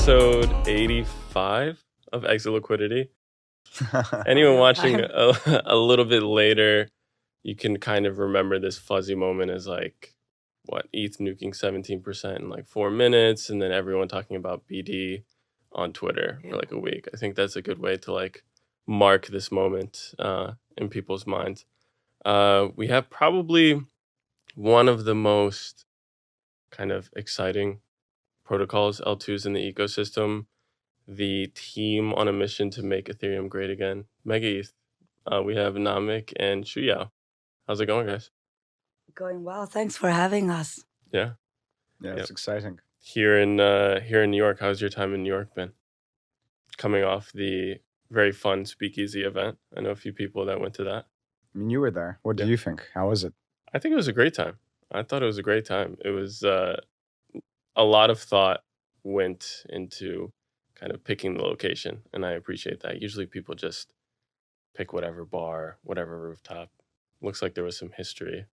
episode 85 of Exit Liquidity. Anyone watching a little bit later, you can kind of remember this fuzzy moment as like, what, ETH nuking 17% in like 4 minutes, and then everyone talking about BD on Twitter for like a week. I think that's a good way to like mark this moment in people's minds. We have probably one of the most kind of exciting protocols, L2s in the ecosystem, the team on a mission to make Ethereum great again, MegaETH. We have Namik and Shuyao. How's it going, guys? Going well. Thanks for having us. Yeah. Yeah, it's exciting. Here in New York, how's your time in New York been? Coming off the very fun Speakeasy event. I know a few people that went to that. I mean, you were there. What do you think? How was it? I think it was a great time. I thought it was a great time. It was a lot of thought went into kind of picking the location, and I appreciate that. Usually people just pick whatever bar, whatever rooftop. Looks like there was some history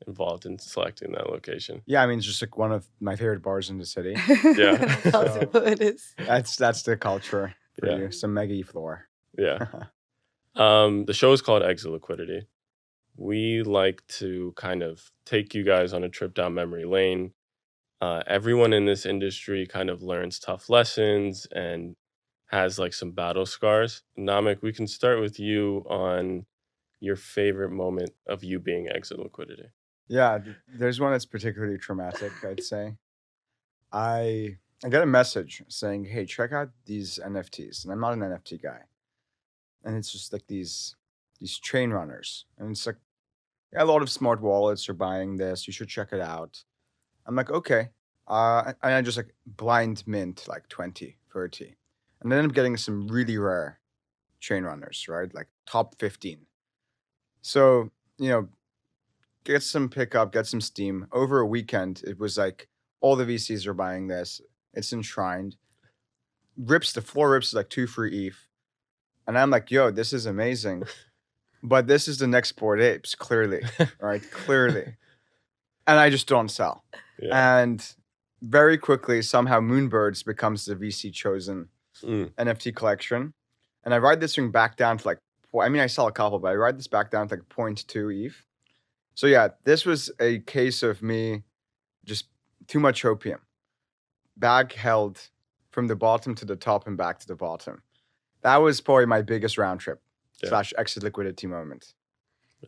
involved in selecting that location. Yeah, I mean, it's just like one of my favorite bars in the city. Yeah. So it is. That's the culture for Yeah. you. Some MegaETH floor. Yeah. The show is called Exit Liquidity. We like to kind of take you guys on a trip down memory lane. Everyone in this industry kind of learns tough lessons and has like some battle scars. Namik, we can start with you on your favorite moment of you being Exit Liquidity. Yeah, there's one that's particularly traumatic, I'd say. I got a message saying, hey, check out these NFTs. And I'm not an NFT guy. And it's just like these chain runners. And it's like, yeah, a lot of smart wallets are buying this. You should check it out. I'm like, okay. And I just like blind mint like 20, 30. And then I'm getting some really rare chain runners, right? Like top 15. So, get some pickup, get some steam. Over a weekend, it was like all the VCs are buying this. It's enshrined. The floor rips like 2 free ETH. And I'm like, yo, this is amazing. But this is the next Bored Apes, clearly, right? Clearly. And I just don't sell. Yeah. And very quickly, somehow Moonbirds becomes the VC chosen NFT collection. And I ride this thing back down to like, I sell a couple, but I ride this back down to like 0.2 ETH. So yeah, this was a case of me just too much opium. Bag held from the bottom to the top and back to the bottom. That was probably my biggest round trip / exit liquidity moment.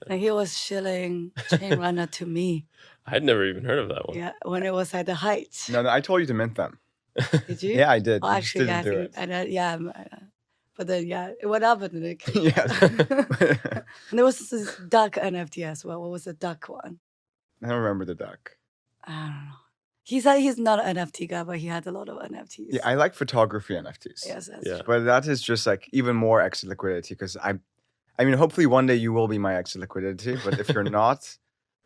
And he was shilling chain runner to me. I had never even heard of that one. Yeah, when it was at the height. No, I told you to mint them. Did you? Yeah, I did. Oh, You just actually, didn't do it. But then, it went up and then it came. Yes. And there was this duck NFT as well. What was the duck one? I don't remember the duck. I don't know. He said he's not an NFT guy, but he had a lot of NFTs. Yeah, I like photography NFTs. Yes, that's Yeah. true. But that is just like even more exit liquidity because hopefully one day you will be my exit liquidity. But if you're not,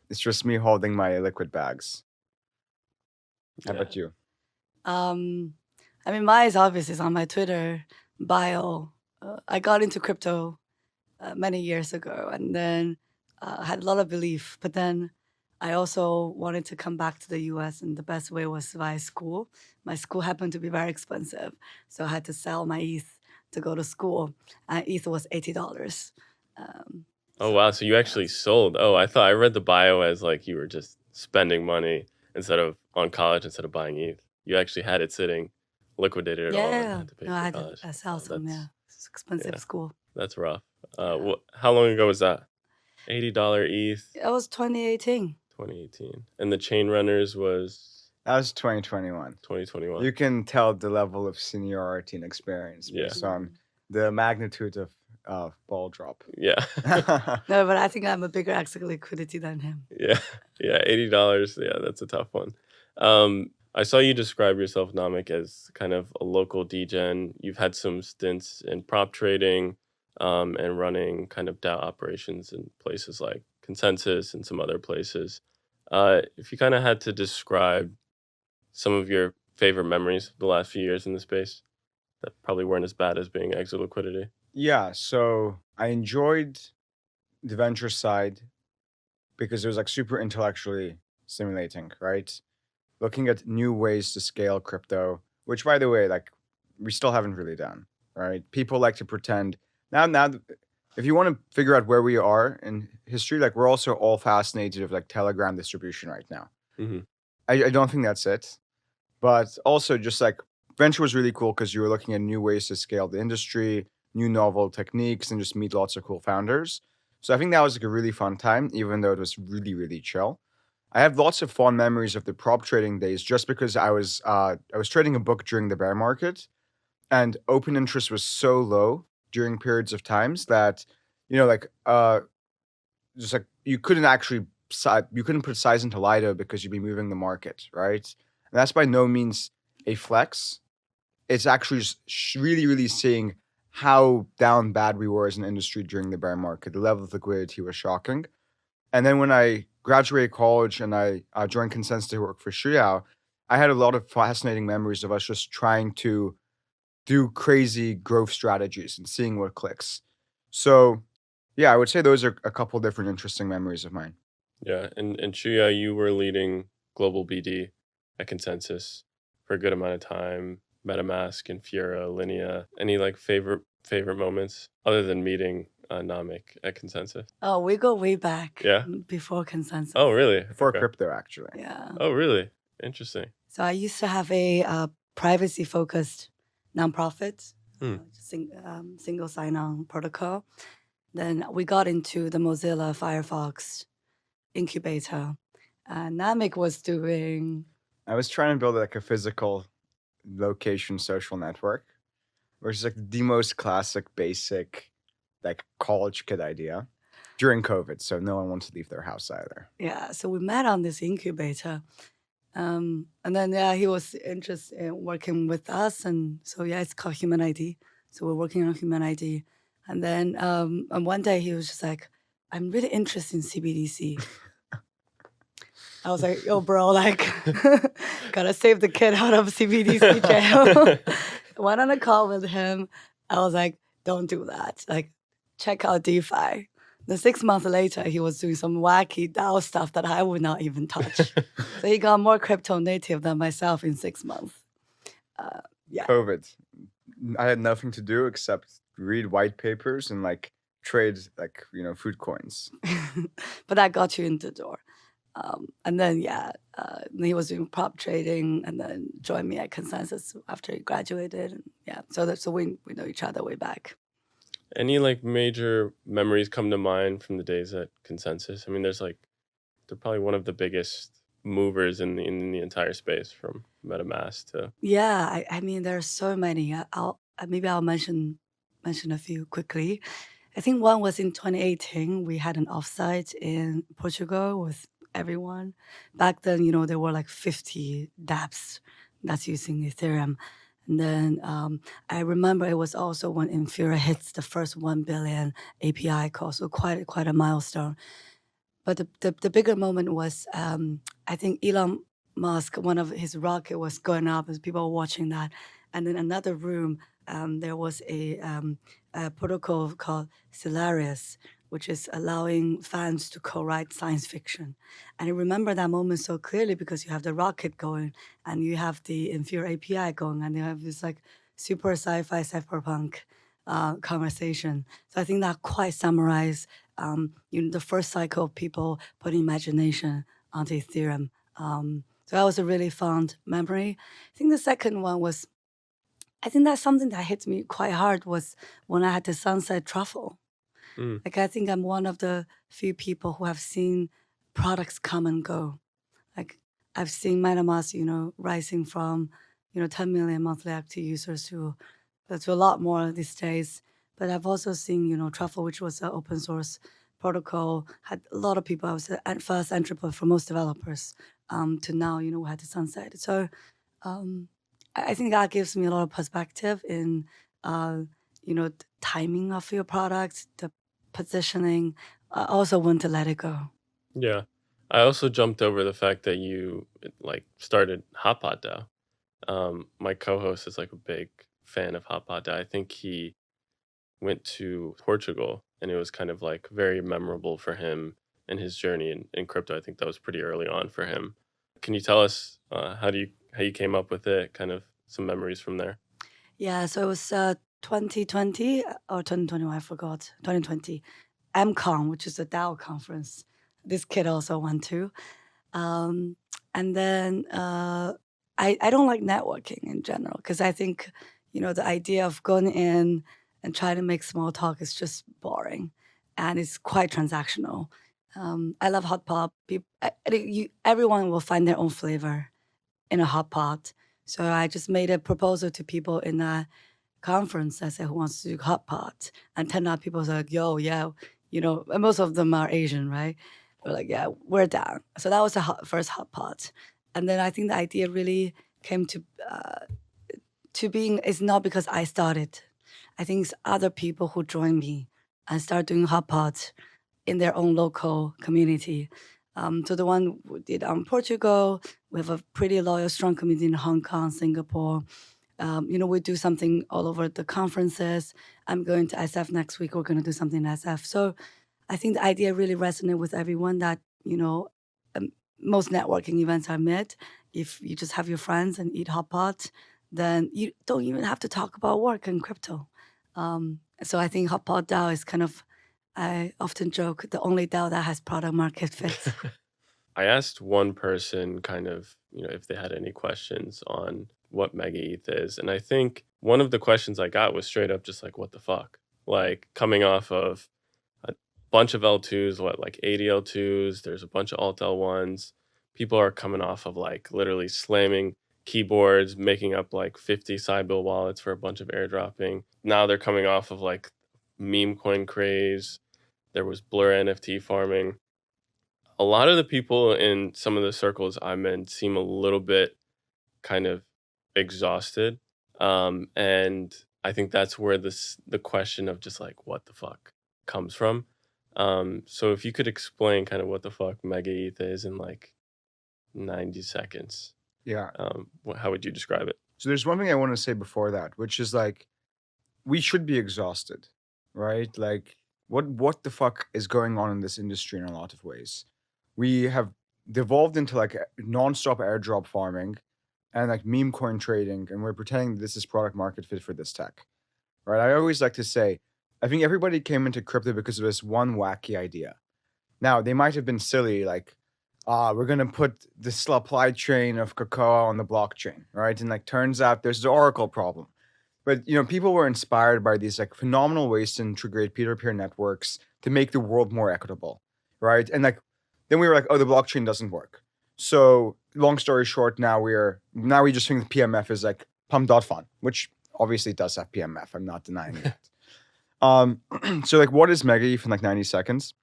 it's just me holding my liquid bags. How about you? Mine is obvious. It's on my Twitter bio. I got into crypto many years ago and then had a lot of belief. But then I also wanted to come back to the US, and the best way was via school. My school happened to be very expensive, so I had to sell my ETH to go to school. And ETH was $80. Oh, wow. So you actually sold. Oh, I read the bio as like you were just spending money on college instead of buying ETH. You actually had it sitting, liquidated it all, and had to pay for I had college. to sell some, It's expensive school. That's rough. How long ago was that? $80 ETH, That was 2018. 2018. And the chain runners was That was 2021. 2021. You can tell the level of seniority and experience based on the magnitude of ball drop. Yeah. No, but I think I'm a bigger exit liquidity than him. Yeah. $80. Yeah, that's a tough one. I saw you describe yourself, Namik, as kind of a local degen. You've had some stints in prop trading and running kind of DAO operations in places like Consensus and some other places. If you kind of had to describe some of your favorite memories of the last few years in the space that probably weren't as bad as being Exit Liquidity. Yeah, so I enjoyed the venture side because it was like super intellectually stimulating, right? Looking at new ways to scale crypto, which by the way, like we still haven't really done, right? People like to pretend now. If you want to figure out where we are in history, like we're also all fascinated of like Telegram distribution right now. Hmm. I don't think that's it, but also just like venture was really cool because you were looking at new ways to scale the industry, new novel techniques, and just meet lots of cool founders. So I think that was like a really fun time, even though it was really, really chill. I have lots of fond memories of the prop trading days just because I was trading a book during the bear market, and open interest was so low during periods of times that like just like you couldn't actually you couldn't put size into Lido because you'd be moving the market, right? And that's by no means a flex. It's actually just really, really seeing how down bad we were as an industry during the bear market. The level of liquidity was shocking. And then when I graduated college and I joined Consensus to work for Shuyao, I had a lot of fascinating memories of us just trying to do crazy growth strategies and seeing what clicks. So, yeah, I would say those are a couple different interesting memories of mine. Yeah, and Shuya, you were leading global BD at Consensus for a good amount of time. MetaMask, Infra, Linea. Any like favorite moments other than meeting Namik at Consensus? Oh, we go way back. Yeah. Before Consensus. Oh, really? Before Okay. crypto, actually. Yeah. Oh, really? Interesting. So I used to have a privacy-focused nonprofit, single sign-on protocol. Then we got into the Mozilla Firefox incubator. Namik was doing... I was trying to build like a physical location social network, which is like the most classic, basic, like college kid idea during COVID. So no one wants to leave their house either. Yeah, so we met on this incubator. And then, he was interested in working with us. And so, it's called Human ID. So we're working on Human ID. And then and one day he was just like, I'm really interested in CBDC. I was like, yo, bro, like, gotta save the kid out of CBDC jail. Went on a call with him. I was like, don't do that. Like, check out DeFi. Then 6 months later, he was doing some wacky DAO stuff that I would not even touch. So he got more crypto native than myself in 6 months. Yeah. COVID. I had nothing to do except read white papers and like trade like, food coins. But that got you in the door. And then, he was doing prop trading and then joined me at Consensus after he graduated. And so we know each other way back. Any like major memories come to mind from the days at Consensus? I mean, they're probably one of the biggest movers in the entire space, from MetaMask to... Yeah, I mean, there are so many. I'll mention a few quickly. I think one was in 2018. We had an offsite in Portugal with everyone. Back then, there were like 50 dApps that's using Ethereum. And then I remember it was also when Infra hits the first 1 billion API call, so quite a milestone. But the bigger moment was, I think Elon Musk, one of his rocket was going up as people were watching that. And in another room, there was a protocol called Celarius, which is allowing fans to co-write science fiction. And I remember that moment so clearly because you have the rocket going and you have the Infura API going and you have this like super sci-fi cypherpunk conversation. So I think that quite summarized the first cycle of people putting imagination onto Ethereum. So that was a really fond memory. I think the second one was, I think that's something that hit me quite hard was when I had the sunset truffle. Like, I think I'm one of the few people who have seen products come and go. Like, I've seen MetaMask, rising from, 10 million monthly active users to a lot more these days. But I've also seen, Truffle, which was an open source protocol, had a lot of people. I was the first entry point for most developers to now, we had the sunset. So I think that gives me a lot of perspective in, the timing of your product, the positioning. I also want to let it go. Yeah. I also jumped over the fact that you like started Hotpot DAO. My co-host is like a big fan of Hotpot DAO. I think he went to Portugal and it was kind of like very memorable for him and his journey in crypto. I think that was pretty early on for him. Can you tell us how you came up with it, kind of some memories from there? Yeah, so it was 2020 or 2021, I forgot. 2020. MCon, which is the DAO conference. This kid also went to. Um, and then I don't like networking in general because I think, the idea of going in and trying to make small talk is just boring and it's quite transactional. I love hot pot. Everyone will find their own flavor in a hot pot. So I just made a proposal to people in a conference. I said, who wants to do hot pot? And 10 out people said, like, yo, yeah, and most of them are Asian, right? They're like, yeah, we're down. So that was the first hot pot. And then I think the idea really came to being, it's not because I started. I think it's other people who joined me and start doing hot pots in their own local community. So the one we did Portugal, we have a pretty loyal, strong community in Hong Kong, Singapore. We do something all over the conferences. I'm going to SF next week. We're going to do something in SF. So I think the idea really resonated with everyone that, most networking events are mid. If you just have your friends and eat hot pot, then you don't even have to talk about work and crypto. So I think hot pot DAO is kind of, I often joke, the only DAO that has product market fit. I asked one person kind of, if they had any questions on what MegaETH is. And I think one of the questions I got was straight up just like, what the fuck? Like coming off of a bunch of L2s, like 80 L2s, there's a bunch of Alt L1s. People are coming off of like literally slamming keyboards, making up like 50 Cybill wallets for a bunch of airdropping. Now they're coming off of like meme coin craze. There was Blur NFT farming. A lot of the people in some of the circles I'm in seem a little bit kind of exhausted. And I think that's where the question of just like, what the fuck comes from. So if you could explain kind of what the fuck MegaETH is in like 90 seconds, Yeah. how would you describe it? So there's one thing I want to say before that, which is like, we should be exhausted, right? Like, what the fuck is going on in this industry in a lot of ways? We have devolved into like nonstop airdrop farming and like meme coin trading, and we're pretending this is product market fit for this tech, right? I always like to say, I think everybody came into crypto because of this one wacky idea. Now, they might have been silly, like, we're gonna put the supply chain of cocoa on the blockchain, right? And like, turns out there's the Oracle problem. But people were inspired by these like phenomenal ways to integrate peer-to-peer networks to make the world more equitable, right? And like, then we were like, oh, the blockchain doesn't work. So long story short, now we just think the PMF is like pump.fun, which obviously does have PMF. I'm not denying it. So like, what is MegaETH in like 90 seconds?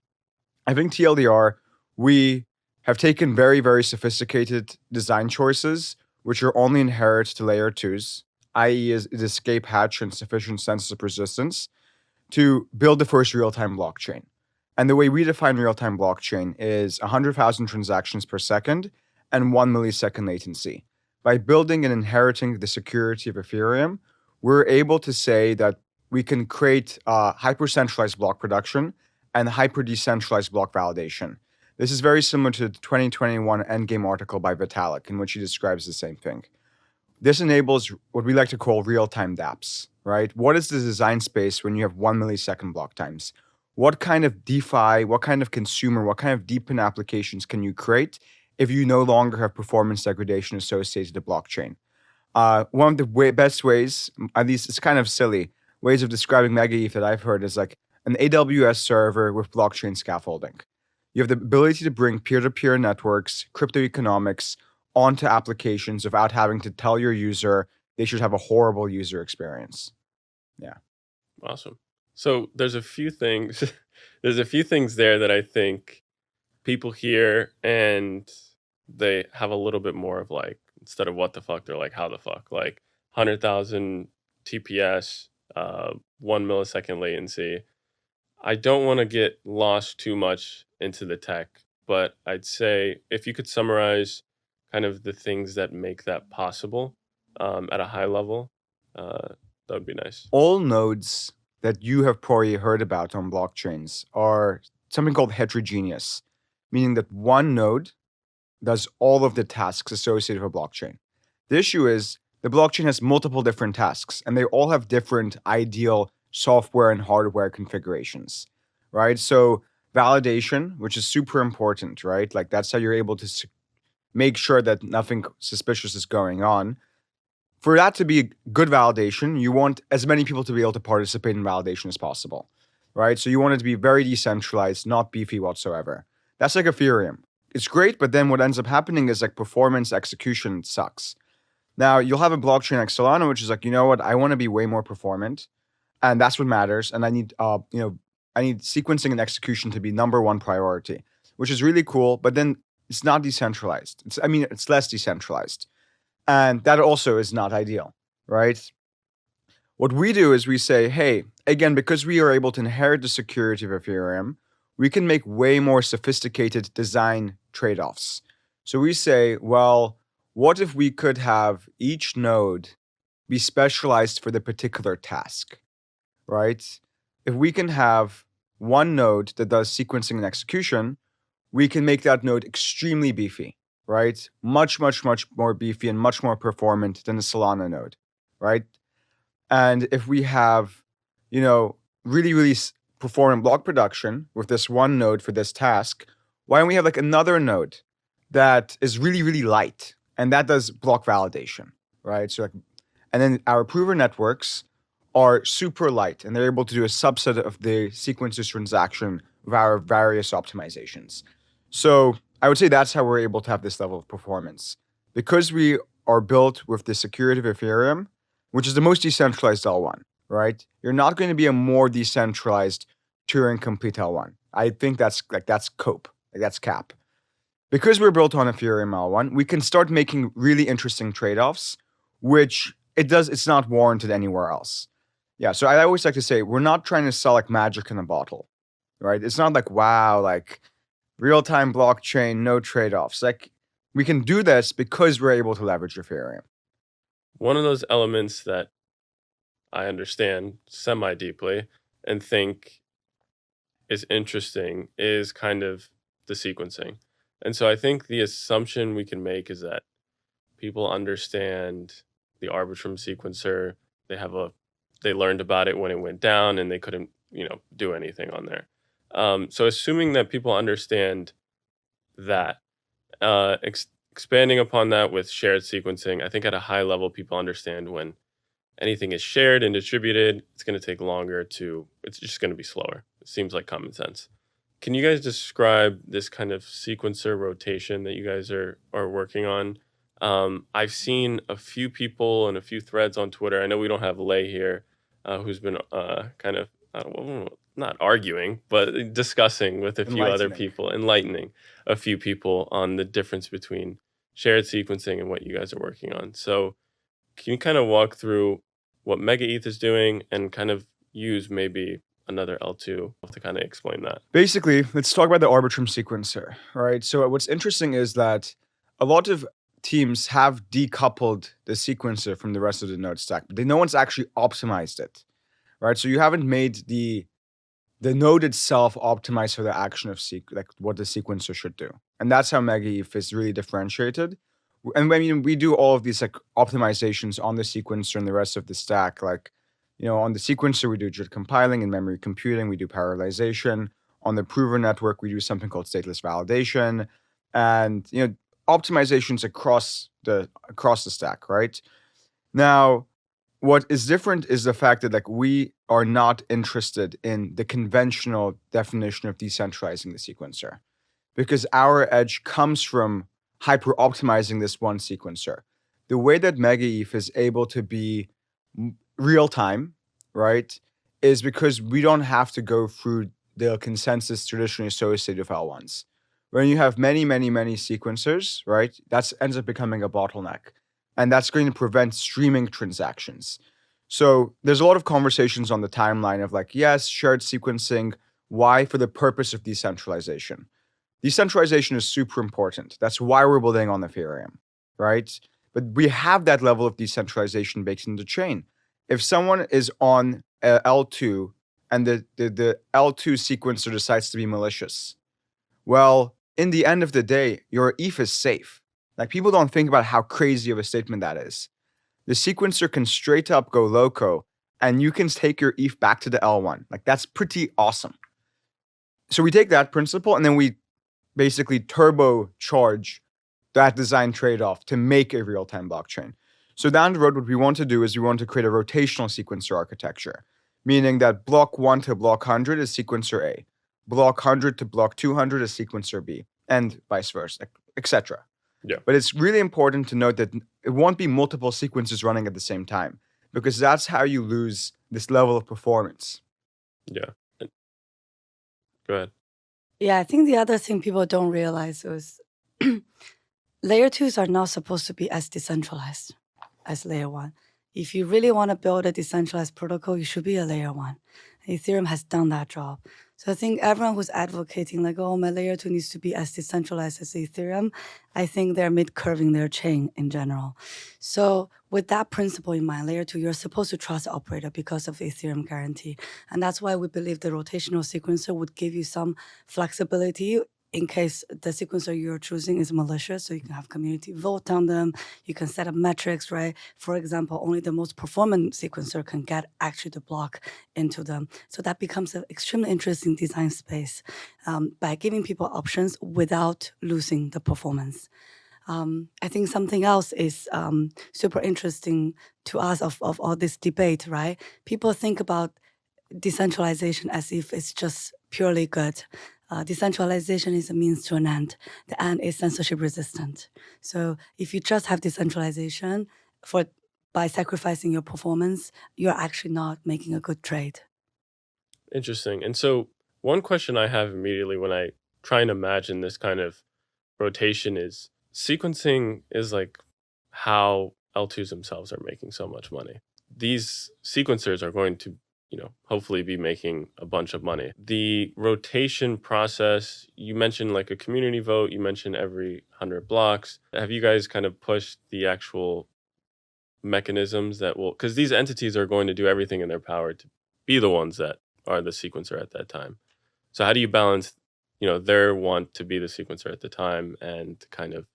I think TLDR, we have taken very, very sophisticated design choices, which are only inherent to layer 2s, i.e. is escape hatch and sufficient censorship resistance, to build the first real-time blockchain. And the way we define real-time blockchain is 100,000 transactions per second and 1 millisecond latency. By building and inheriting the security of Ethereum, we're able to say that we can create hyper-centralized block production and hyper-decentralized block validation. This is very similar to the 2021 Endgame article by Vitalik, in which he describes the same thing. This enables what we like to call real-time dApps, right? What is the design space when you have 1 millisecond block times? What kind of DeFi, what kind of consumer, what kind of deepen applications can you create if you no longer have performance degradation associated with the blockchain? One of the best ways, at least it's kind of silly, ways of describing MegaETH that I've heard is like an AWS server with blockchain scaffolding. You have the ability to bring peer-to-peer networks, crypto economics onto applications without having to tell your user they should have a horrible user experience. Yeah. Awesome. So there's a few things there that I think people hear and they have a little bit more of like, instead of what the fuck, they're like, how the fuck? Like 100,000 TPS, 1 millisecond latency. I don't want to get lost too much into the tech, but I'd say if you could summarize kind of the things that make that possible at a high level, that would be nice. All nodes that you have probably heard about on blockchains are something called heterogeneous, meaning that one node does all of the tasks associated with a blockchain. The issue is the blockchain has multiple different tasks, and they all have different ideal software and hardware configurations, right? So validation, which is super important, right? Like that's how you're able to make sure that nothing suspicious is going on. For that to be good validation, you want as many people to be able to participate in validation as possible, right? So you want it to be very decentralized, not beefy whatsoever. That's like Ethereum. It's great, but then what ends up happening is like performance execution sucks. Now you'll have a blockchain like Solana, which is like, you know what, I want to be way more performant, and that's what matters. And I need, I need sequencing and execution to be number one priority, which is really cool. But then it's not decentralized. It's less decentralized. And that also is not ideal, right? What we do is we say, hey, again, because we are able to inherit the security of Ethereum, we can make way more sophisticated design trade-offs. So we say, well, what if we could have each node be specialized for the particular task, right? If we can have one node that does sequencing and execution, we can make that node extremely beefy, right? Much, much, much more beefy and much more performant than the Solana node, right? And if we have, really, really performant block production with this one node for this task, why don't we have like another node that is really, really light and that does block validation, right? So, and then our prover networks are super light and they're able to do a subset of the sequences transaction with our various optimizations. So I would say that's how we're able to have this level of performance. Because we are built with the security of Ethereum, which is the most decentralized L1, right? You're not going to be a more decentralized Turing complete L1. I think that's cope, that's cap. Because we're built on Ethereum L1, we can start making really interesting trade-offs, which it's not warranted anywhere else. Yeah, so I always like to say, we're not trying to sell like magic in a bottle, right? It's not like, wow, like real-time blockchain, no trade-offs. Like we can do this because we're able to leverage Ethereum. One of those elements that I understand semi-deeply and think is interesting is kind of the sequencing. And so I think the assumption we can make is that people understand the Arbitrum sequencer. They learned about it when it went down and they couldn't, do anything on there. So assuming that people understand that, expanding upon that with shared sequencing, I think at a high level, people understand when anything is shared and distributed, it's going to take longer it's just going to be slower. It seems like common sense. Can you guys describe this kind of sequencer rotation that you guys are working on? I've seen a few people and a few threads on Twitter. I know we don't have Lei here, who's been kind of, not arguing, but discussing with a few other people, enlightening a few people on the difference between shared sequencing and what you guys are working on. So can you kind of walk through what MegaETH is doing and kind of use maybe another L2 to kind of explain that? Basically, let's talk about the Arbitrum sequencer, right? So what's interesting is that a lot of teams have decoupled the sequencer from the rest of the node stack, but no one's actually optimized it, right? So you haven't made the node itself optimized for the action of like what the sequencer should do. And that's how MegaETH is really differentiated. And we do all of these like optimizations on the sequencer and the rest of the stack. Like, on the sequencer, we do JIT compiling and memory computing. We do parallelization. On the prover network, we do something called stateless validation. And, optimizations across the stack, right? Now, what is different is the fact that like we are not interested in the conventional definition of decentralizing the sequencer, because our edge comes from hyper optimizing this one sequencer. The way that MegaETH is able to be real time, right, is because we don't have to go through the consensus traditionally associated with L1s. When you have many, many, many sequencers, right, that ends up becoming a bottleneck. And that's going to prevent streaming transactions. So there's a lot of conversations on the timeline of like, yes, shared sequencing. Why? For the purpose of decentralization. Decentralization is super important. That's why we're building on Ethereum, right? But we have that level of decentralization baked into the chain. If someone is on L2 and the L2 sequencer decides to be malicious, well, in the end of the day, your ETH is safe. Like people don't think about how crazy of a statement that is. the sequencer can straight up go loco and you can take your ETH back to the L1. Like that's pretty awesome. So we take that principle and then we basically turbocharge that design trade-off to make a real-time blockchain. So down the road, what we want to do is we want to create a rotational sequencer architecture, meaning that block 1 to block 100 is sequencer A, block 100 to block 200 is sequencer B, and vice versa, etc. Yeah. But it's really important to note that it won't be multiple sequences running at the same time, because that's how you lose this level of performance. Yeah. Go ahead. Yeah, I think the other thing people don't realize is layer 2s are not supposed to be as decentralized as layer 1. If you really want to build a decentralized protocol, you should be a layer 1. Ethereum has done that job. So I think everyone who's advocating like, oh, my layer 2 needs to be as decentralized as Ethereum, I think they're mid-curving their chain in general. So with that principle in mind, layer 2, you're supposed to trust the operator because of the Ethereum guarantee. And that's why we believe the rotational sequencer would give you some flexibility in case the sequencer you're choosing is malicious, so you can have community vote on them. You can set up metrics, right? For example, only the most performant sequencer can get actually the block into them. So that becomes an extremely interesting design space by giving people options without losing the performance. I think something else is super interesting to us of all this debate, right? People think about decentralization as if it's just purely good. Decentralization is a means to an end. The end is censorship resistant. So if you just have decentralization by sacrificing your performance, you're actually not making a good trade. Interesting. And so one question I have immediately when I try and imagine this kind of rotation is sequencing is like how L2s themselves are making so much money. These sequencers are going to hopefully be making a bunch of money. The rotation process, you mentioned like a community vote, you mentioned every 100 blocks. Have you guys kind of pushed the actual mechanisms that will, because these entities are going to do everything in their power to be the ones that are the sequencer at that time. So how do you balance, their want to be the sequencer at the time and kind of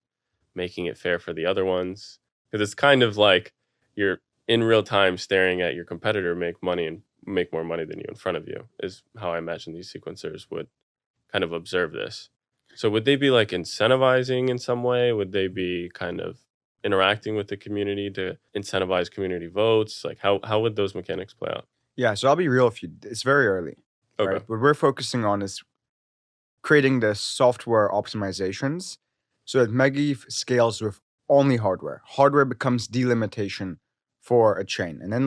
making it fair for the other ones? Because it's kind of like you're in real time staring at your competitor make money and make more money than you in front of you, is how I imagine these sequencers would kind of observe this. So would they be like incentivizing in some way? Would they be kind of interacting with the community to incentivize community votes? Like how would those mechanics play out? Yeah, so I'll be real with you. It's very early. Okay. Right? What we're focusing on is creating the software optimizations so that MegaETH scales with only hardware. Hardware becomes delimitation for a chain. And then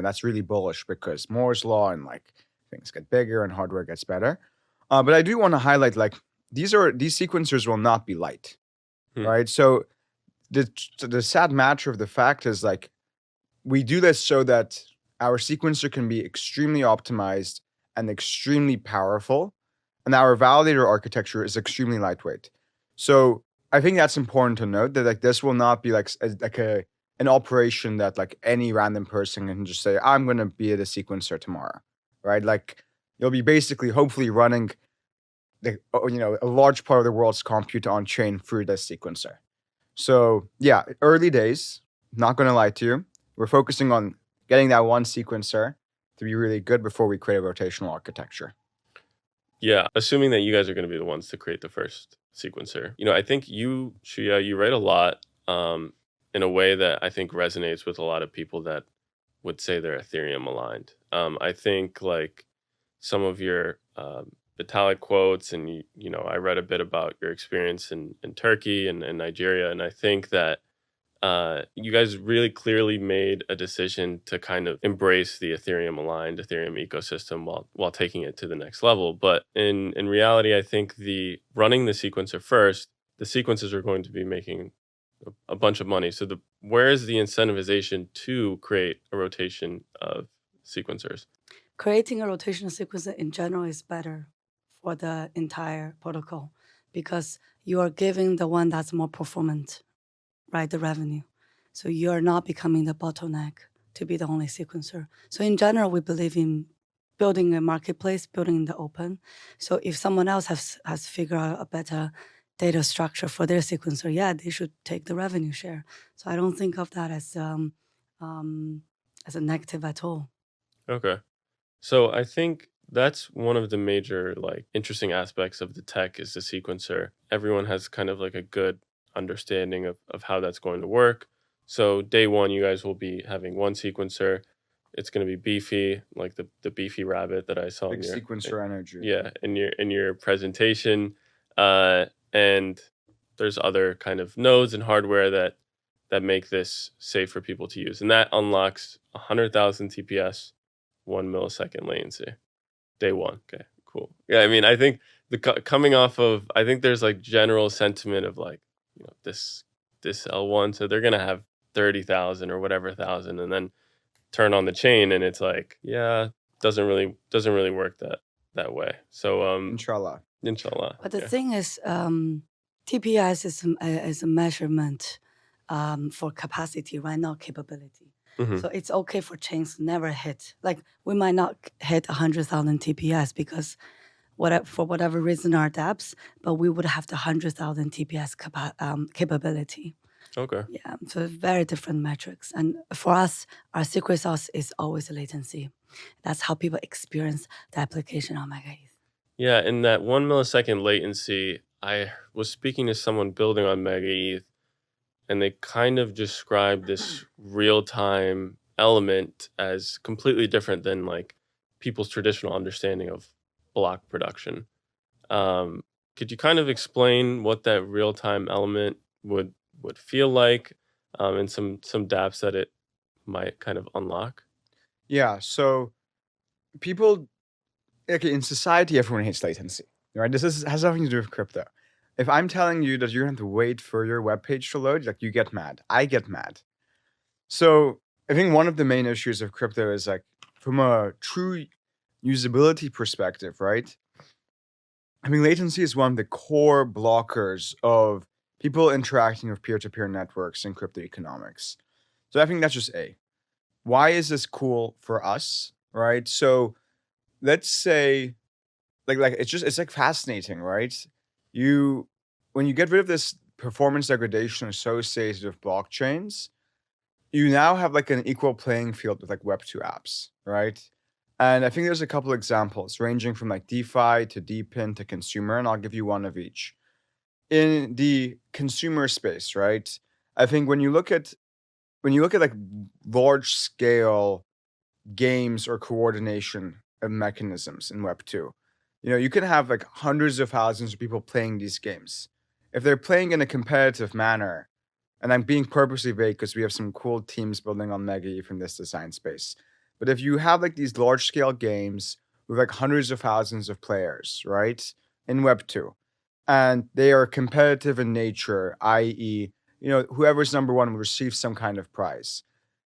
that's really bullish because Moore's law and things get bigger and hardware gets better. But I do want to highlight these sequencers will not be light, right? So the sad matter of the fact is we do this so that our sequencer can be extremely optimized and extremely powerful, and our validator architecture is extremely lightweight. So I think that's important to note that this will not be an operation that any random person can just say, I'm going to be the sequencer tomorrow, right? You'll be basically hopefully running a large part of the world's compute on chain through this sequencer. So yeah, early days, not going to lie to you. We're focusing on getting that one sequencer to be really good before we create a rotational architecture. Yeah, assuming that you guys are going to be the ones to create the first sequencer. I think you, Shuya, you write a lot in a way that I think resonates with a lot of people that would say they're Ethereum aligned. I think some of your italic quotes, and I read a bit about your experience in Turkey and Nigeria, and I think that you guys really clearly made a decision to kind of embrace the Ethereum aligned Ethereum ecosystem while taking it to the next level. But in reality, I think running the sequencer first, the sequencers are going to be making a bunch of money. So where is the incentivization to create a rotation of sequencers? Creating a rotational sequencer in general is better for the entire protocol because you are giving the one that's more performant, right, the revenue. So you're not becoming the bottleneck to be the only sequencer. So in general, we believe in building a marketplace, building in the open. So if someone else has figured out a better data structure for their sequencer, yeah, they should take the revenue share. So I don't think of that as as a negative at all. Okay. So I think that's one of the major like interesting aspects of the tech is the sequencer. Everyone has kind of like a good understanding of how that's going to work. So day one, you guys will be having one sequencer. It's going to be beefy, like the beefy rabbit that I saw Big in your sequencer energy. yeah in your presentation. And there's other kind of nodes and hardware that make this safe for people to use, and that unlocks 100,000 TPS, 1 millisecond latency. Day one. Okay, cool. Yeah, I mean, I think coming off of, I think there's like general sentiment of like, this L1, so they're gonna have 30,000 or whatever thousand, and then turn on the chain, and it's like, yeah, doesn't really work that way. So Inshallah. But the thing is, TPS is a measurement for capacity, right? Not capability. So it's okay for chains to never hit. Like we might not hit 100,000 TPS because for whatever reason our dApps, but we would have the 100,000 TPS capability. Okay. Yeah, so very different metrics. And for us, our secret sauce is always latency. That's how people experience the application on MegaETH. Yeah, and that 1 millisecond latency, I was speaking to someone building on MegaETH, and they kind of described this real-time element as completely different than like people's traditional understanding of block production. Could you kind of explain what that real-time element would feel like, and some dApps that it might kind of unlock? Yeah, so people, okay, in society, everyone hates latency, right? This has nothing to do with crypto. If I'm telling you that you have to wait for your web page to load, like you get mad. I get mad. So I think one of the main issues of crypto is like from a true usability perspective, right? I mean, latency is one of the core blockers of people interacting with peer-to-peer networks in crypto economics. So I think that's just A. Why is this cool for us, right? So let's say, like it's like fascinating, right? When you get rid of this performance degradation associated with blockchains, you now have like an equal playing field with like Web2 apps, right? And I think there's a couple examples ranging from like DeFi to DePIN to consumer, and I'll give you one of each. In the consumer space, right? I think when you look at like large scale games or coordination of mechanisms in Web2, you can have like hundreds of thousands of people playing these games. If they're playing in a competitive manner, and I'm being purposely vague because we have some cool teams building on MegaETH from this design space. But if you have like these large scale games with like hundreds of thousands of players, right, in Web2, and they are competitive in nature, i.e., whoever's number one will receive some kind of prize.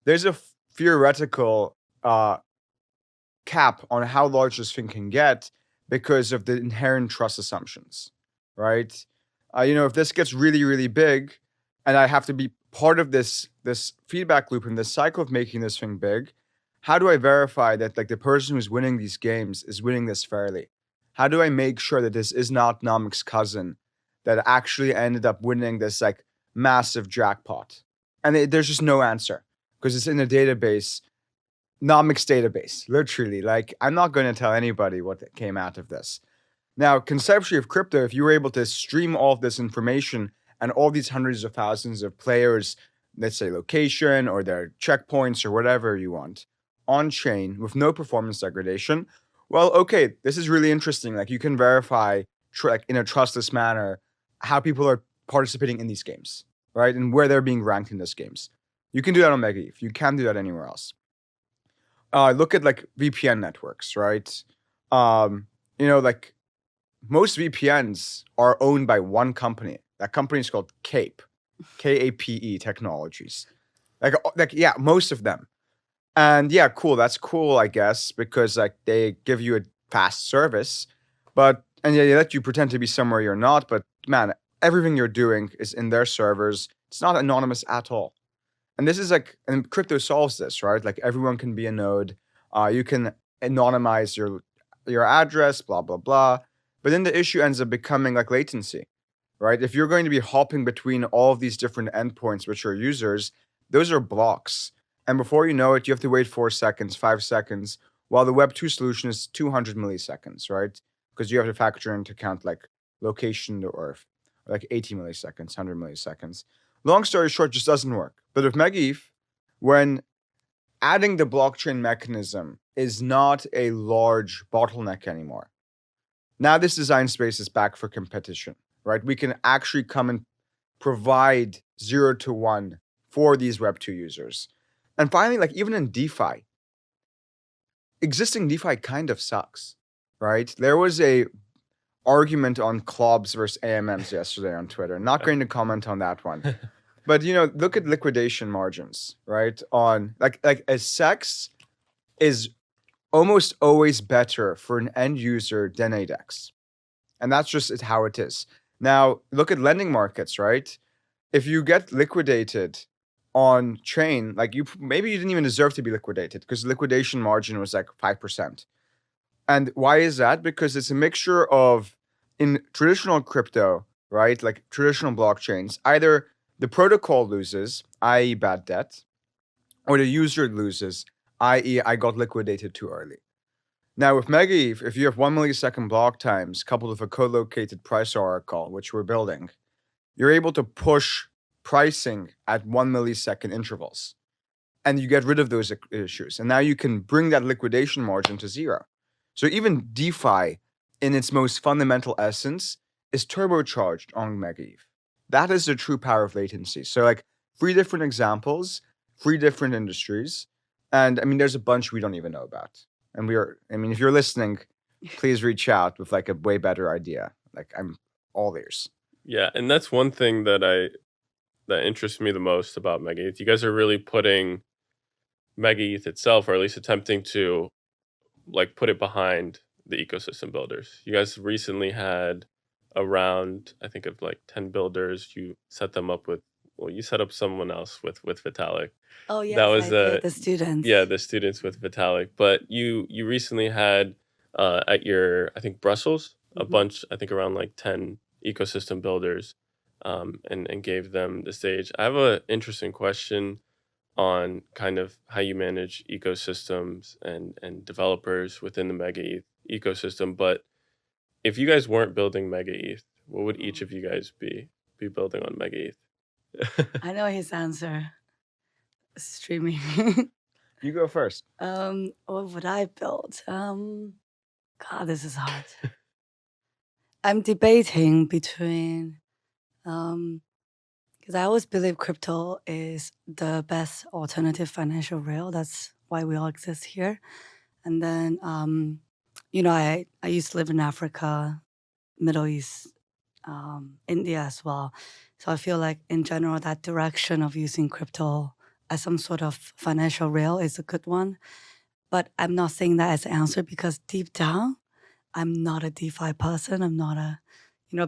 There's a theoretical cap on how large this thing can get because of the inherent trust assumptions, right? If this gets really, really big, and I have to be part of this feedback loop and this cycle of making this thing big, how do I verify that like the person who's winning these games is winning this fairly? How do I make sure that this is not Namik's cousin that actually ended up winning this like massive jackpot? And there's just no answer because it's in a database, Namik's database, literally. Like I'm not going to tell anybody what came out of this. Now, conceptually of crypto, if you were able to stream all of this information and all these hundreds of thousands of players, let's say location or their checkpoints or whatever you want, on chain with no performance degradation, well, okay, this is really interesting. Like you can verify in a trustless manner how people are participating in these games, right? And where they're being ranked in these games. You can do that on MegaETH. You can't do that anywhere else. Look at like VPN networks, right? Like most VPNs are owned by one company. That company is called Cape, K-A-P-E Technologies. Like yeah, most of them. And yeah, cool. That's cool, I guess, because like they give you a fast service, and they let you pretend to be somewhere you're not. But man, everything you're doing is in their servers. It's not anonymous at all. And this is like, and crypto solves this, right? Like everyone can be a node. You can anonymize your address, blah blah blah. But then the issue ends up becoming like latency, right? If you're going to be hopping between all of these different endpoints, which are users, those are blocks. And before you know it, you have to wait 4 seconds, 5 seconds, while the Web 2 solution is 200 milliseconds, right? Because you have to factor into account like location to Earth, like 80 milliseconds, 100 milliseconds. Long story short, just doesn't work. But with MegaETH, when adding the blockchain mechanism is not a large bottleneck anymore, now this design space is back for competition, right? We can actually come and provide 0 to 1 for these Web 2 users. And finally, like even in DeFi, existing DeFi kind of sucks, right? There was a argument on clubs versus AMMs yesterday on Twitter. Not going to comment on that one. But look at liquidation margins, right? On like a SEX is almost always better for an end user than a DEX. And that's just how it is. Now, look at lending markets, right? If you get liquidated on chain, like maybe you didn't even deserve to be liquidated because the liquidation margin was like 5%. And why is that? Because it's a mixture of, in traditional crypto, right? Like traditional blockchains, either the protocol loses, i.e. bad debt, or the user loses, i.e. I got liquidated too early. Now with MegaETH, if you have 1 millisecond block times coupled with a co-located price oracle, which we're building, you're able to push pricing at 1 millisecond intervals. And you get rid of those issues. And now you can bring that liquidation margin to 0. So even DeFi, in its most fundamental essence, is turbocharged on MegaETH. That is the true power of latency. So like 3 different examples, 3 different industries. And I mean, there's a bunch we don't even know about. And if you're listening, please reach out with like a way better idea. Like I'm all ears. Yeah, and that's one thing that interests me the most about MegaETH. You guys are really putting MegaETH itself, or at least attempting to like put it behind the ecosystem builders. You guys recently had a round, I think, of like 10 builders. You set them up with, well, you set up someone else with Vitalik. Oh yes, That was I did. The students. Yeah, the students with Vitalik. But you recently had at your, I think, Brussels, a bunch, I think around like 10 ecosystem builders, and gave them the stage. I have an interesting question on kind of how you manage ecosystems and developers within the MegaETH ecosystem. But if you guys weren't building MegaETH, what would each of you guys be building on MegaETH? I know his answer. Streaming. You go first. What would I build? God, this is hard. I'm debating between, because I always believe crypto is the best alternative financial rail. That's why we all exist here. And then, I used to live in Africa, Middle East, India as well. So I feel like in general, that direction of using crypto as some sort of financial rail is a good one. But I'm not saying that as an answer because deep down, I'm not a DeFi person. I'm not a,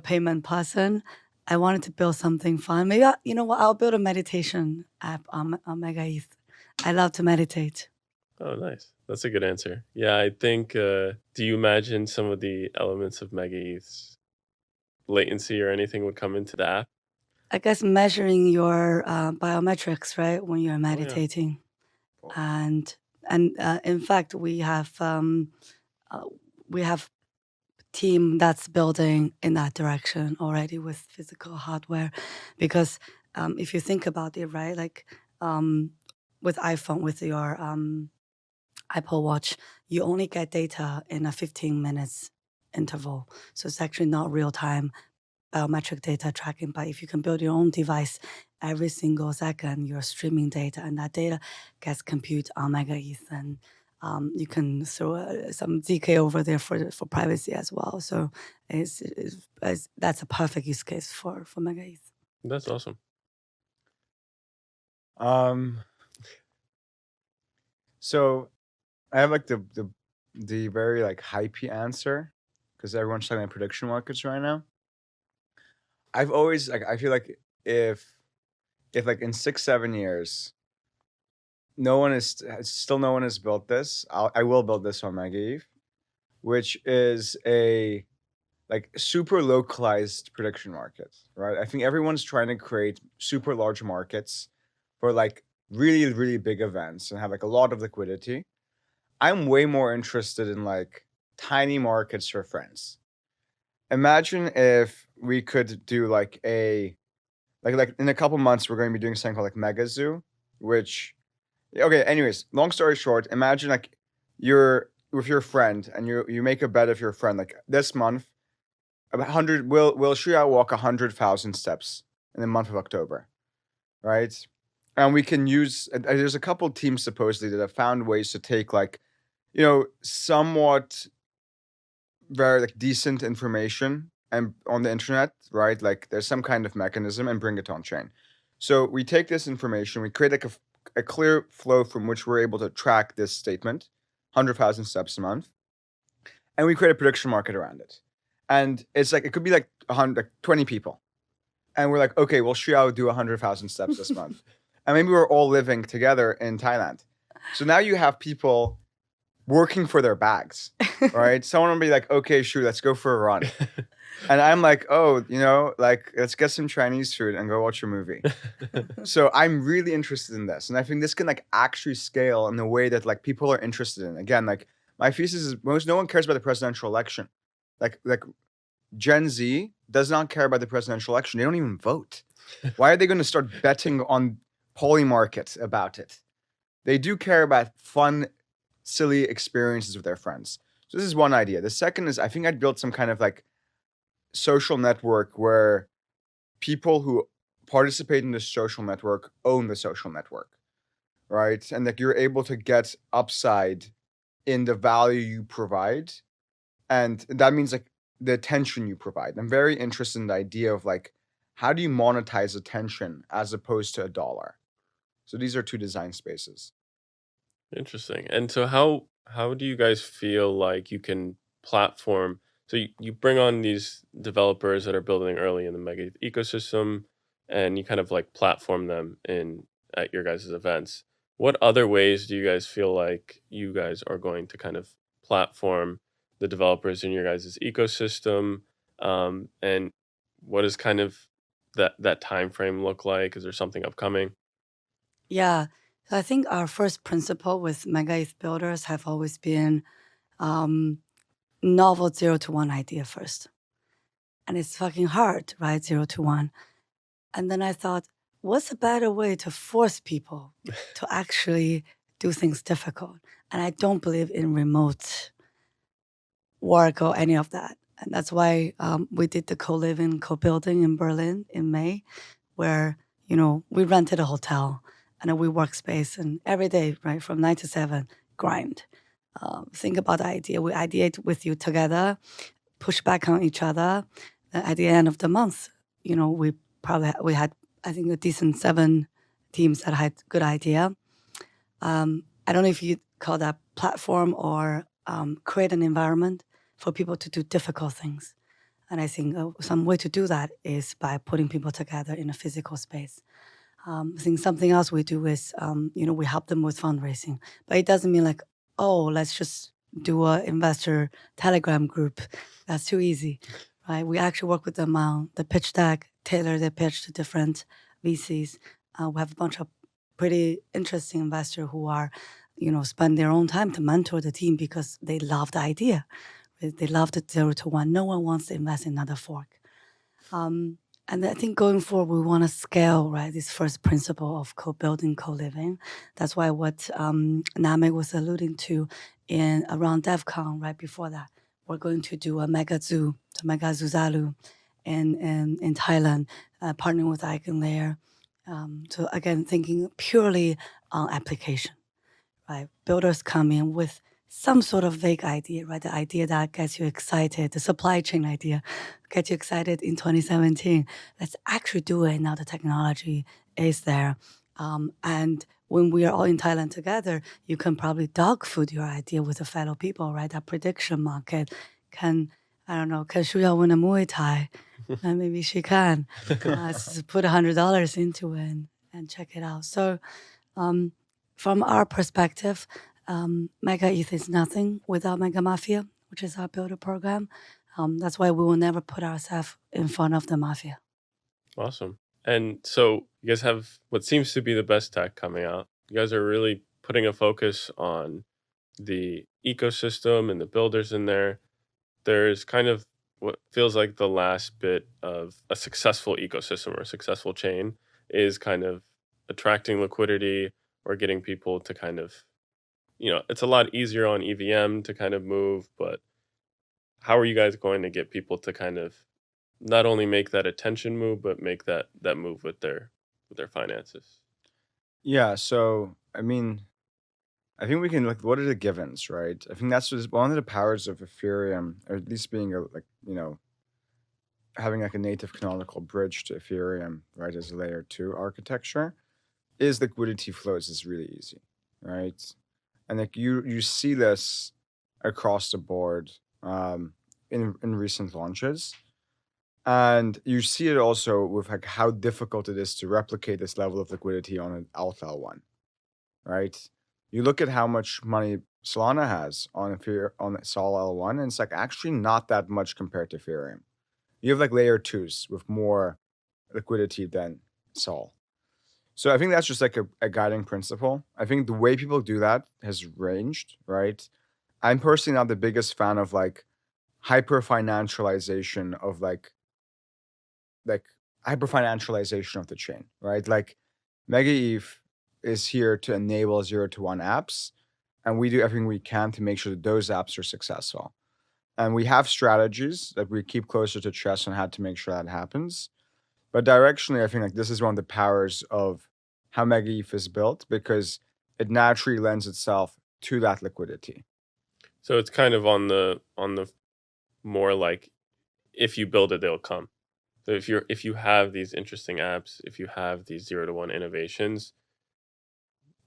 payment person. I wanted to build something fun. Maybe, I'll build a meditation app on MegaETH. I love to meditate. Oh, nice. That's a good answer. Yeah, I think, do you imagine some of the elements of MegaETH's latency or anything would come into the app? I guess measuring your biometrics, right, when you're meditating. Cool. And in fact, we have team that's building in that direction already with physical hardware, because if you think about it, right, like with iPhone, with your Apple Watch, you only get data in a 15 minutes interval, so it's actually not real time biometric data tracking. But if you can build your own device, every single second you're streaming data, and that data gets computed on MegaETH, and you can throw some ZK over there for privacy as well. So that's a perfect use case for MegaETH. That's awesome. So I have like the very like hypey answer because everyone's talking about prediction markets right now. I've always like, I feel like if like in 6-7 years, no one has built this. I will build this on MegaETH, which is a like super localized prediction market, right? I think everyone's trying to create super large markets for like really, really big events and have like a lot of liquidity. I'm way more interested in like tiny markets for friends. Imagine if we could do like like in a couple months we're going to be doing something called like Mega Zoo, which okay, anyways, long story short, imagine like you're with your friend and you make a bet of your friend like this month about 100 will Shuya walk 100,000 steps in the month of October, right? And we can use there's a couple teams supposedly that have found ways to take like somewhat very like decent information and on the internet, right? Like there's some kind of mechanism and bring it on chain. So we take this information, we create like a clear flow from which we're able to track this statement, 100,000 steps a month, and we create a prediction market around it. And it's like it could be like 20 people, and we're like, okay, well, Shia will do 100,000 steps this month, and maybe we're all living together in Thailand. So now you have people working for their bags, right? Someone will be like, okay, Shu, let's go for a run. And I'm like, oh, like let's get some Chinese food and go watch a movie. So I'm really interested in this. And I think this can like actually scale in the way that like people are interested in. Again, like my thesis is no one cares about the presidential election. Like Gen Z does not care about the presidential election. They don't even vote. Why are they going to start betting on Polymarket about it? They do care about fun, silly experiences with their friends. So this is one idea. The second is I think I'd build some kind of like social network where people who participate in the social network own the social network, right? And that you're able to get upside in the value you provide. And that means like the attention you provide. I'm very interested in the idea of like, how do you monetize attention as opposed to a dollar? So these are two design spaces. Interesting. And so how do you guys feel like you can platform? So you bring on these developers that are building early in the MegaETH ecosystem, and you kind of like platform them at your guys' events. What other ways do you guys feel like you guys are going to kind of platform the developers in your guys' ecosystem? And what does kind of that time frame look like? Is there something upcoming? Yeah. So I think our first principle with MegaETH builders have always been novel 0 to 1 idea first. And it's fucking hard, right? 0 to 1. And then I thought, what's a better way to force people to actually do things difficult? And I don't believe in remote work or any of that. And that's why we did the co-living, co-building in Berlin in May, where, we rented a hotel and a WeWork space, and every day, right, from 9 to 7, grind. Think about the idea. We ideate with you together, push back on each other. At the end of the month, we had, I think, a decent 7 teams that had good idea. I don't know if you call that platform or create an environment for people to do difficult things. And I think some way to do that is by putting people together in a physical space. I think something else we do is, we help them with fundraising. But it doesn't mean like, oh, let's just do a investor Telegram group. That's too easy, right? We actually work with them on the pitch deck, tailor their pitch to different VCs. We have a bunch of pretty interesting investors who are, spend their own time to mentor the team because they love the idea. They love the 0 to 1. No one wants to invest in another fork. And I think going forward, we want to scale, right, this first principle of co-building, co-living. That's why what Namik was alluding to around DevCon, right before that, we're going to do a Mega Zoo, the Mega Zuzalu in Thailand, partnering with EigenLayer. So again, thinking purely on application, right? Builders come in with some sort of vague idea, right? The idea that gets you excited, the supply chain idea gets you excited in 2017. Let's actually do it now. The technology is there. And when we are all in Thailand together, you can probably dog food your idea with the fellow people, right? That prediction market can Shuya win a Muay Thai? And maybe she can. Just put $100 into it and check it out. So from our perspective, MegaETH is nothing without MegaMafia, which is our builder program. That's why we will never put ourselves in front of the mafia. Awesome. And so you guys have what seems to be the best tech coming out. You guys are really putting a focus on the ecosystem and the builders in there. There's kind of what feels like the last bit of a successful ecosystem or a successful chain is kind of attracting liquidity or getting people to kind of, it's a lot easier on EVM to kind of move, but how are you guys going to get people to kind of not only make that attention move, but make that move with their finances? Yeah, so I mean, I think we can like what are the givens, right? I think that's just one of the powers of Ethereum, or at least being having like a native canonical bridge to Ethereum, right, as a layer 2 architecture, is liquidity flows is really easy, right? And like you see this across the board in recent launches. And you see it also with like how difficult it is to replicate this level of liquidity on an Alpha L1, right? You look at how much money Solana has on Sol L1, and it's like actually not that much compared to Ethereum. You have like layer 2s with more liquidity than Sol. So I think that's just like a guiding principle. I think the way people do that has ranged, right? I'm personally not the biggest fan of like hyper financialization of like hyper financialization of the chain, right? Like MegaETH is here to enable 0 to 1 apps, and we do everything we can to make sure that those apps are successful. And we have strategies that we keep closer to chest on how to make sure that happens. But directionally, I think like this is one of the powers of how MegaETH is built because it naturally lends itself to that liquidity. So it's kind of on the more like if you build it, they'll come. So if you have these interesting apps, if you have these 0 to 1 innovations,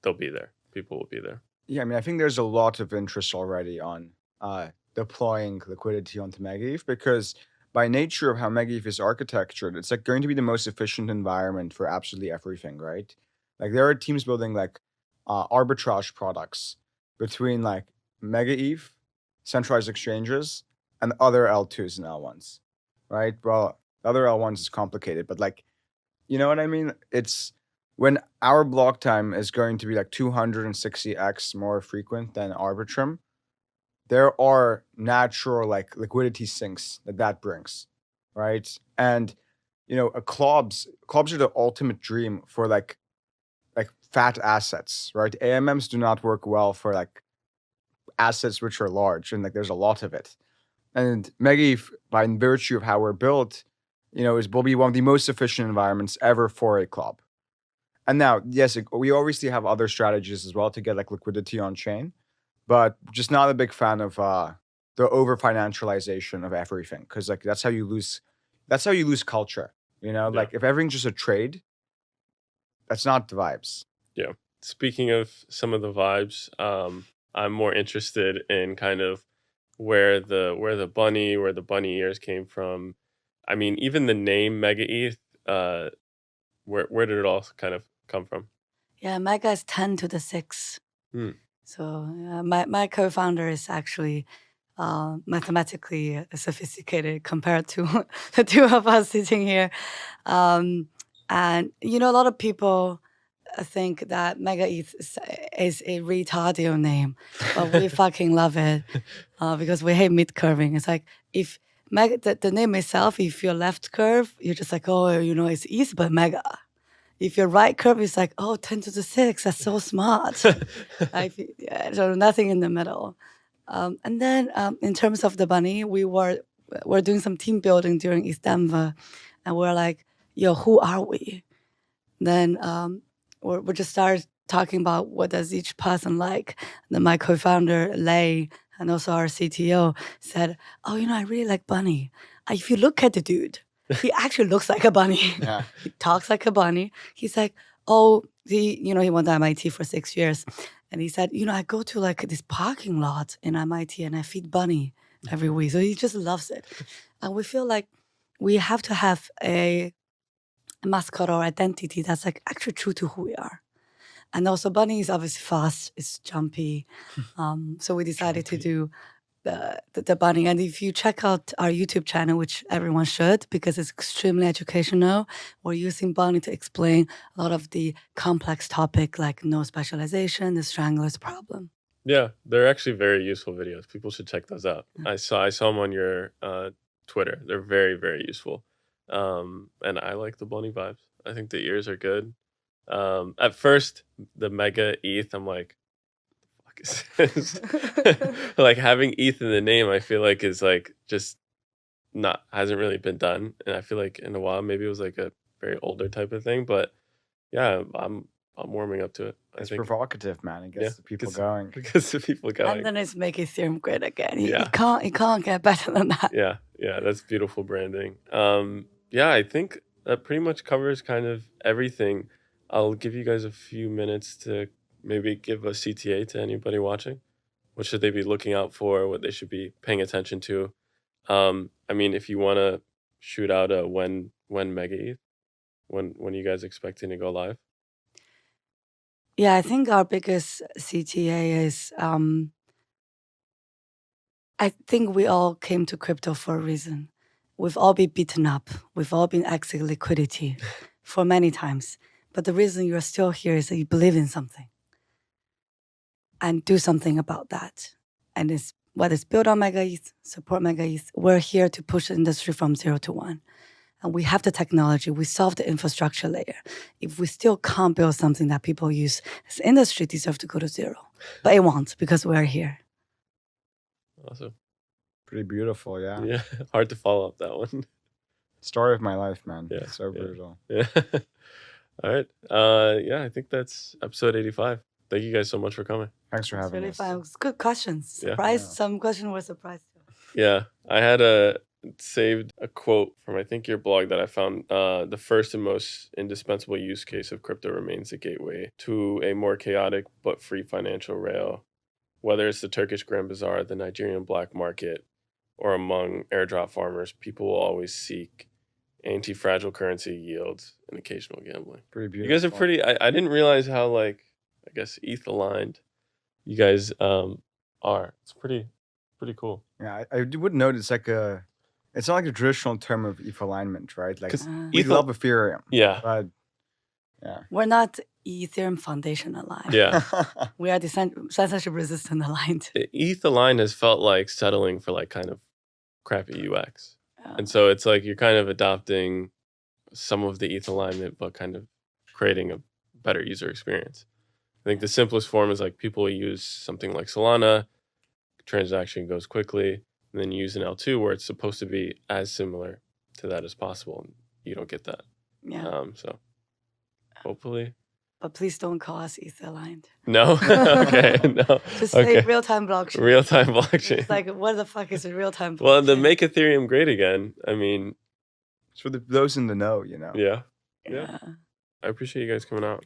they'll be there. People will be there. Yeah, I mean, I think there's a lot of interest already on deploying liquidity onto MegaETH because by nature of how MegaETH is architectured, it's like going to be the most efficient environment for absolutely everything, right? Like there are teams building like arbitrage products between like MegaETH, centralized exchanges, and other L2s and L1s, right? Well, the other L1s is complicated, but like, you know what I mean? It's when our block time is going to be like 260x more frequent than Arbitrum, there are natural like liquidity sinks that brings, right? And clubs are the ultimate dream for like fat assets, right? AMMs do not work well for like assets which are large and like there's a lot of it. And MegaETH, by virtue of how we're built, will be one of the most efficient environments ever for a club. And now, yes, we obviously have other strategies as well to get like liquidity on chain, but just not a big fan of the over financialization of everything because like that's how you lose culture. Like if everything's just a trade, that's not the vibes. Yeah. Speaking of some of the vibes, I'm more interested in kind of where the bunny ears came from. I mean, even the name MegaETH, where did it all kind of come from? Yeah, Mega is 10 to the 6. So my co-founder is actually mathematically sophisticated compared to the two of us sitting here. And a lot of people think that MegaETH is a retarded name, but we fucking love it because we hate mid curving. It's like if the name itself, if you're left curve, you're just like, oh, it's ETH, but Mega. If you're right curve, it's like, oh, 10 to the 6. That's so smart. So nothing in the middle. And then in terms of the bunny, we're doing some team building during East Denver, and we're like, yo, who are we? Then we just started talking about what does each person like. And then my co-founder, Lei, and also our CTO said, oh, I really like bunny. If you look at the dude, he actually looks like a bunny. Yeah. He talks like a bunny. He's like, oh, he went to MIT for 6 years. And he said, I go to like this parking lot in MIT and I feed bunny every week. So he just loves it. And we feel like we have to have a mascot or identity that's like actually true to who we are. And also bunny is obviously fast, it's jumpy. So we decided to do the bunny. And if you check out our YouTube channel, which everyone should, because it's extremely educational, we're using bunny to explain a lot of the complex topic like no specialization, the strangler's problem. Yeah, they're actually very useful videos. People should check those out. I saw them on your Twitter. They're very, very useful. And I like the bunny vibes. I think the ears are good. At first, the MegaETH, I'm like, fuck is this? Like having ETH in the name, I feel like is like just hasn't really been done. And I feel like in a while, maybe it was like a very older type of thing. But yeah, I'm warming up to it. It's provocative, man. It gets the people going. It gets the people going. And then it's make Ethereum great again. Yeah. You can't get better than that. Yeah, that's beautiful branding. Yeah, I think that pretty much covers kind of everything. I'll give you guys a few minutes to maybe give a CTA to anybody watching. What should they be looking out for? What they should be paying attention to? I mean, if you want to shoot out a when MegaETH, when you guys expecting to go live? Yeah, I think our biggest CTA is I think we all came to crypto for a reason. We've all been beaten up. We've all been Exit Liquidity for many times. But the reason you're still here is that you believe in something and do something about that. And it's whether it's build on MegaETH, support MegaETH, we're here to push the industry from 0 to 1. And we have the technology. We solve the infrastructure layer. If we still can't build something that people use, this industry deserves to go to 0. But it won't because we're here. Awesome. Pretty beautiful, yeah. Yeah, hard to follow up that one. Story of my life, man. Yeah, So brutal. Yeah. All right. Yeah, I think that's episode 85. Thank you guys so much for coming. Thanks for having Really us. fun. It was good questions. Surprised. Some questions were surprised. Yeah, I had saved a quote from I think your blog that I found. The first and most indispensable use case of crypto remains the gateway to a more chaotic but free financial rail. Whether it's the Turkish Grand Bazaar, the Nigerian black market, or among airdrop farmers, people will always seek anti-fragile currency yields and occasional gambling. Pretty beautiful. You guys are pretty. I didn't realize how I guess ETH aligned you guys are. It's pretty cool. Yeah, I would note it's it's not like a traditional term of ETH alignment, right? Like we ETH love Ethereum. Yeah. But yeah. We're not Ethereum Foundation aligned. Yeah. We are censorship resistant aligned. ETH aligned has felt like settling for kind of crappy UX. And so it's like you're kind of adopting some of the ETH alignment, but kind of creating a better user experience. I think the simplest form is people use something like Solana, transaction goes quickly, and then you use an L2 where it's supposed to be as similar to that as possible. And you don't get that. Yeah. So hopefully. But please don't call us ETH aligned. No? Okay. No. Just say real-time blockchain. Real-time blockchain. It's what the fuck is a real-time blockchain? Well, to make Ethereum great again, I mean... It's for those in the know, you know? Yeah. I appreciate you guys coming out.